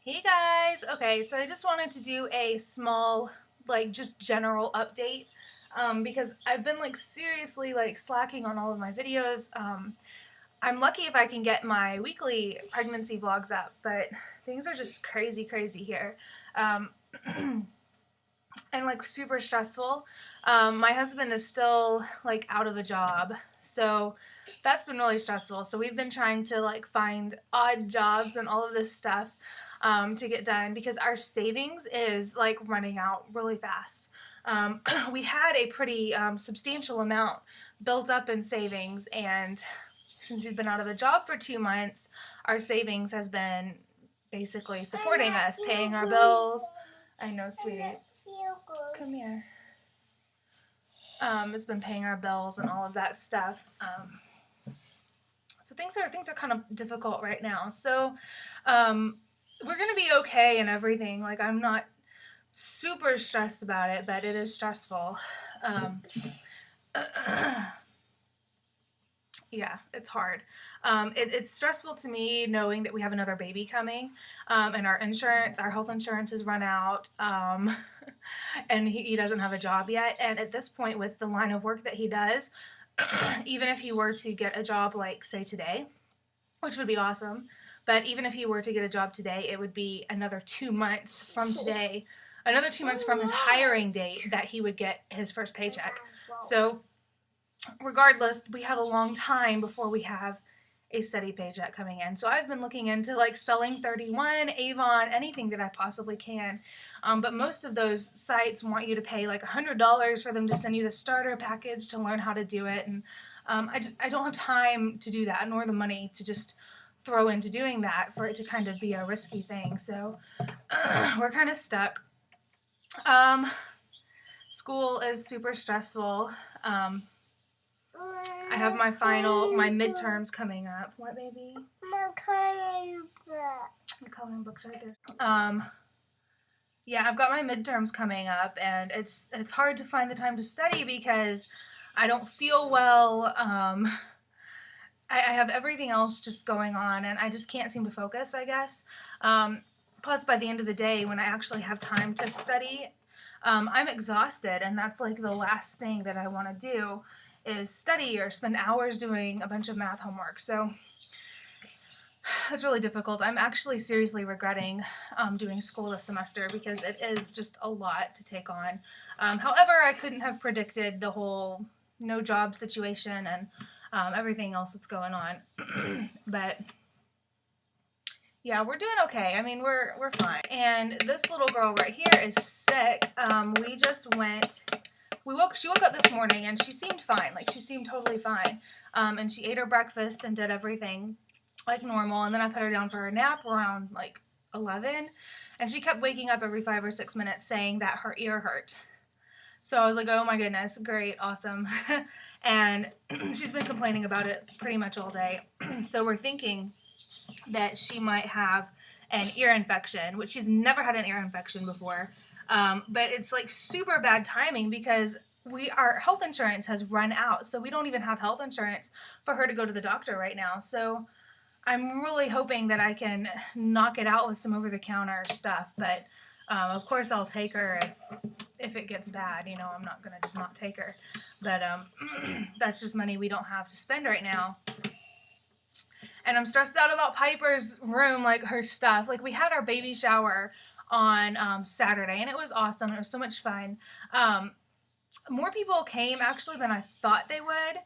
Hey guys! Okay, so I just wanted to do a small, just general update because I've been seriously slacking on all of my videos. I'm lucky if I can get my weekly pregnancy vlogs up, but things are just crazy, crazy here. Um, and super stressful. My husband is still out of a job, so that's been really stressful. So we've been trying to find odd jobs and all of this stuff to get done because our savings is running out really fast. We had a pretty substantial amount built up in savings, and since he's been out of the job for 2 months, our savings has been basically supporting us, paying our bills. I know, sweetie. Come here. It's been paying our bills and all of that stuff. So things are kind of difficult right now. So we're gonna be okay and everything. I'm not super stressed about it, but it is stressful. Yeah, it's hard. It's stressful to me knowing that we have another baby coming, and our health insurance has run out, and he doesn't have a job yet. And at this point, with the line of work that he does, even if he were to get a job, say today, which would be awesome, but even if he were to get a job today, it would be another 2 months from today, another 2 months from his hiring date that he would get his first paycheck. So regardless, we have a long time before we have a steady paycheck coming in. So I've been looking into selling 31, Avon, anything that I possibly can. But most of those sites want you to pay $100 for them to send you the starter package to learn how to do it. And I don't have time to do that, nor the money to just throw into doing that for it to kind of be a risky thing. So we're kind of stuck. School is super stressful. I have my midterms coming up. What, baby? My coloring book. The coloring book's right there. Yeah, I've got my midterms coming up, and it's hard to find the time to study because I don't feel well. I have everything else just going on, and I just can't seem to focus, I guess. Plus, by the end of the day, when I actually have time to study, I'm exhausted, and that's the last thing that I want to do is study or spend hours doing a bunch of math homework. So it's really difficult. I'm actually seriously regretting doing school this semester because it is just a lot to take on. However, I couldn't have predicted the whole no job situation and everything else that's going on. But yeah, we're doing okay. I mean, we're fine. And this little girl right here is sick. She woke up this morning and she seemed fine. She seemed totally fine. And she ate her breakfast and did everything like normal. And then I put her down for her nap around 11. And she kept waking up every 5 or 6 minutes saying that her ear hurt. So I was like, oh my goodness, great, awesome. And she's been complaining about it pretty much all day. So we're thinking that she might have an ear infection, which she's never had an ear infection before. But it's super bad timing because our health insurance has run out, so we don't even have health insurance for her to go to the doctor right now. So I'm really hoping that I can knock it out with some over-the-counter stuff, but of course I'll take her if it gets bad. I'm not gonna just not take her, but that's just money we don't have to spend right now. And I'm stressed out about Piper's room, her stuff. We had our baby shower on Saturday, and it was awesome. It was so much fun. More people came actually than I thought they would,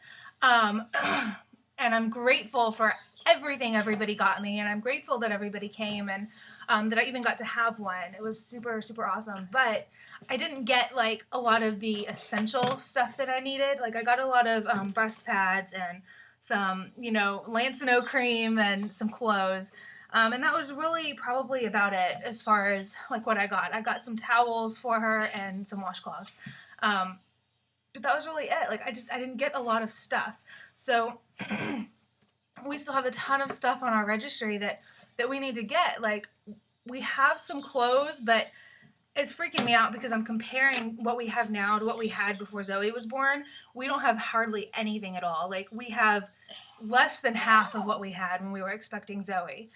and I'm grateful for everything everybody got me, and I'm grateful that everybody came and that I even got to have one. It was super, super awesome, but I didn't get a lot of the essential stuff that I needed. I got a lot of breast pads and some, Lancino cream and some clothes. And that was really probably about it as far as what I got. I got some towels for her and some washcloths. But that was really it. I didn't get a lot of stuff. So we still have a ton of stuff on our registry that we need to get. We have some clothes, but it's freaking me out because I'm comparing what we have now to what we had before Zoe was born. We don't have hardly anything at all. Like, we have less than half of what we had when we were expecting Zoe.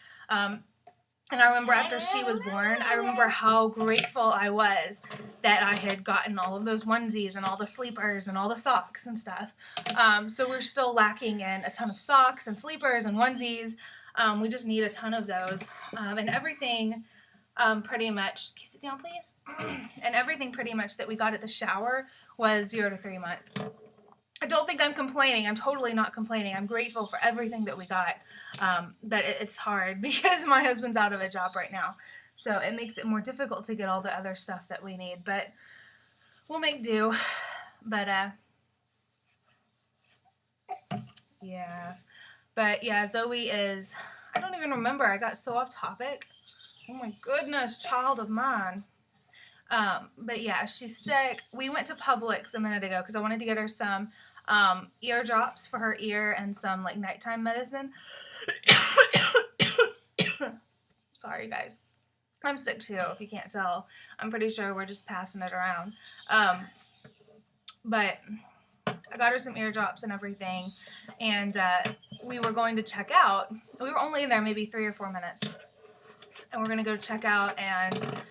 And I remember after she was born, I remember how grateful I was that I had gotten all of those onesies and all the sleepers and all the socks and stuff. So we're still lacking in a ton of socks and sleepers and onesies. We just need a ton of those. And everything pretty much, can you sit down please? And everything pretty much that we got at the shower was 0 to 3 months. I don't think I'm complaining. I'm totally not complaining. I'm grateful for everything that we got. But it's hard because my husband's out of a job right now. So it makes it more difficult to get all the other stuff that we need. But we'll make do. But, yeah. But, yeah, Zoe is, I don't even remember. I got so off topic. Oh, my goodness, child of mine. But, yeah, she's sick. We went to Publix a minute ago because I wanted to get her some ear drops for her ear and some, like, nighttime medicine. Sorry, guys. I'm sick, too, if you can't tell. I'm pretty sure we're just passing it around. But I got her some ear drops and everything, and we were going to check out. We were only in there maybe 3 or 4 minutes, and we're going to go check out, and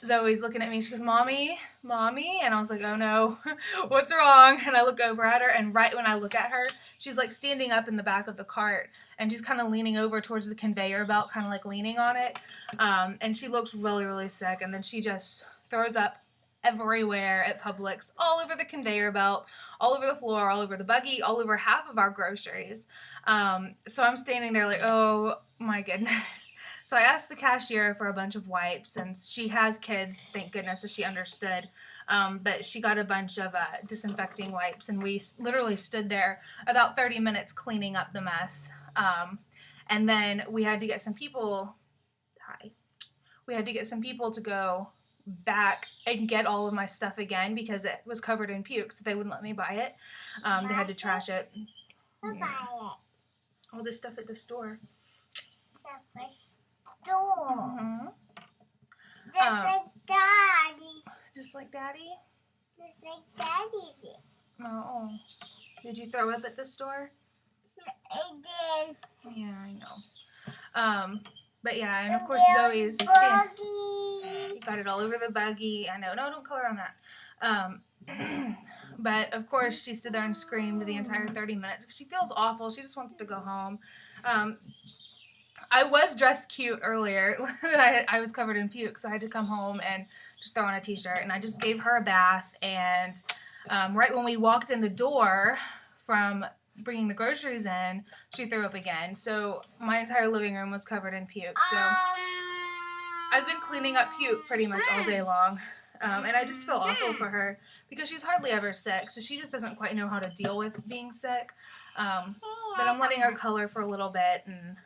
Zoe's looking at me. She goes, Mommy, Mommy? And I was like, oh no, what's wrong? And I look over at her, and right when I look at her, she's like standing up in the back of the cart, and she's kind of leaning over towards the conveyor belt, kind of like leaning on it. And she looks really, really sick. And then she just throws up everywhere at Publix, all over the conveyor belt, all over the floor, all over the buggy, all over half of our groceries. So I'm standing there like, oh my goodness. So I asked the cashier for a bunch of wipes, and she has kids, thank goodness, so she understood. But she got a bunch of disinfecting wipes, and we literally stood there about 30 minutes cleaning up the mess. And then we had to get some people, we had to get some people to go back and get all of my stuff again because it was covered in puke, so they wouldn't let me buy it. They had to trash it. Yeah. All this stuff at the store. Mm-hmm. Just like Daddy. Just like Daddy? Just like Daddy did. Oh. Did you throw up at the store? I did. Yeah, I know. But yeah, and of course Zoe's... Buggy. You got it all over the buggy. I know. No, don't color on that. But of course she stood there and screamed the entire 30 minutes because she feels awful. She just wants to go home. I was dressed cute earlier, but I was covered in puke, so I had to come home and just throw on a t-shirt, and I just gave her a bath, and right when we walked in the door from bringing the groceries in, she threw up again, so my entire living room was covered in puke, so I've been cleaning up puke pretty much all day long, and I just feel awful for her, because she's hardly ever sick, so she just doesn't quite know how to deal with being sick, but I'm letting her color for a little bit, and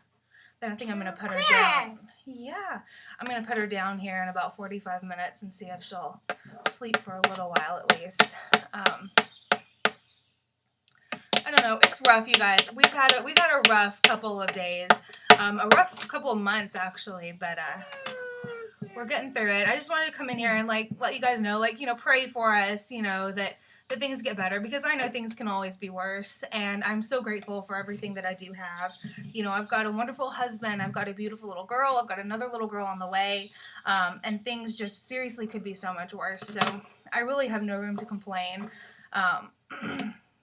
then I think I'm going to put her down. Yeah, I'm going to put her down here in about 45 minutes and see if she'll sleep for a little while at least. I don't know. It's rough, you guys. We've had a rough couple of days, a rough couple of months actually, but we're getting through it. I just wanted to come in here and like let you guys know, like, you know, pray for us, you know, that things get better, because I know things can always be worse, and I'm so grateful for everything that I do have. You know, I've got a wonderful husband, I've got a beautiful little girl, I've got another little girl on the way, and things just seriously could be so much worse, so I really have no room to complain.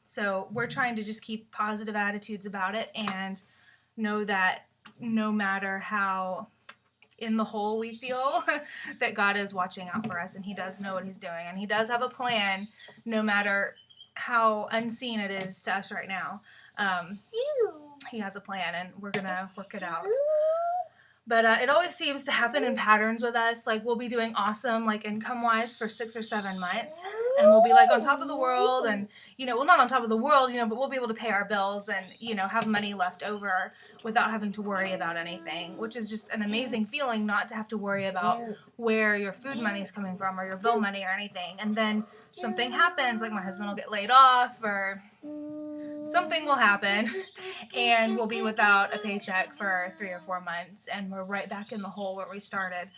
So we're trying to just keep positive attitudes about it and know that no matter how in the hole we feel, that God is watching out for us, and he does know what he's doing, and he does have a plan no matter how unseen it is to us right now. He has a plan, and we're gonna work it out. But it always seems to happen in patterns with us. Like, we'll be doing awesome, like, income-wise for 6 or 7 months. And we'll be, like, on top of the world. And, you know, well, not on top of the world, you know, but we'll be able to pay our bills and, you know, have money left over without having to worry about anything. Which is just an amazing feeling, not to have to worry about where your food money is coming from or your bill money or anything. And then something happens, like my husband will get laid off or something will happen and we'll be without a paycheck for 3 or 4 months, and we're right back in the hole where we started.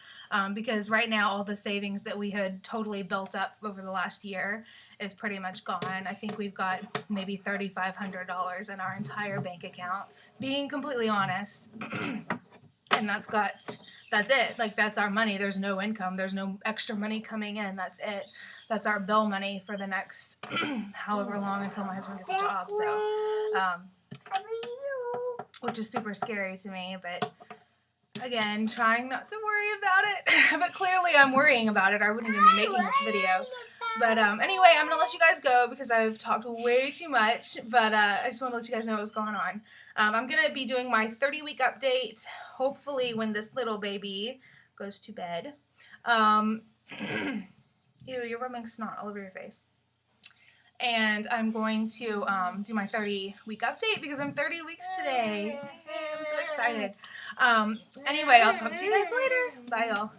Because right now all the savings that we had totally built up over the last year is pretty much gone. I think we've got maybe $3,500 in our entire bank account, being completely honest. And that's it. Like, that's our money. There's no income. There's no extra money coming in. That's it. That's our bill money for the next however long until my husband gets a job. So, which is super scary to me, but again, trying not to worry about it. But clearly I'm worrying about it, or I wouldn't even be making this video. But anyway, I'm going to let you guys go because I've talked way too much. But I just want to let you guys know what's going on. I'm going to be doing my 30-week update, hopefully when this little baby goes to bed. Ew, you're rubbing snot all over your face. And I'm going to do my 30-week update because I'm 30 weeks today. I'm so excited. Anyway, I'll talk to you guys later. Bye, y'all.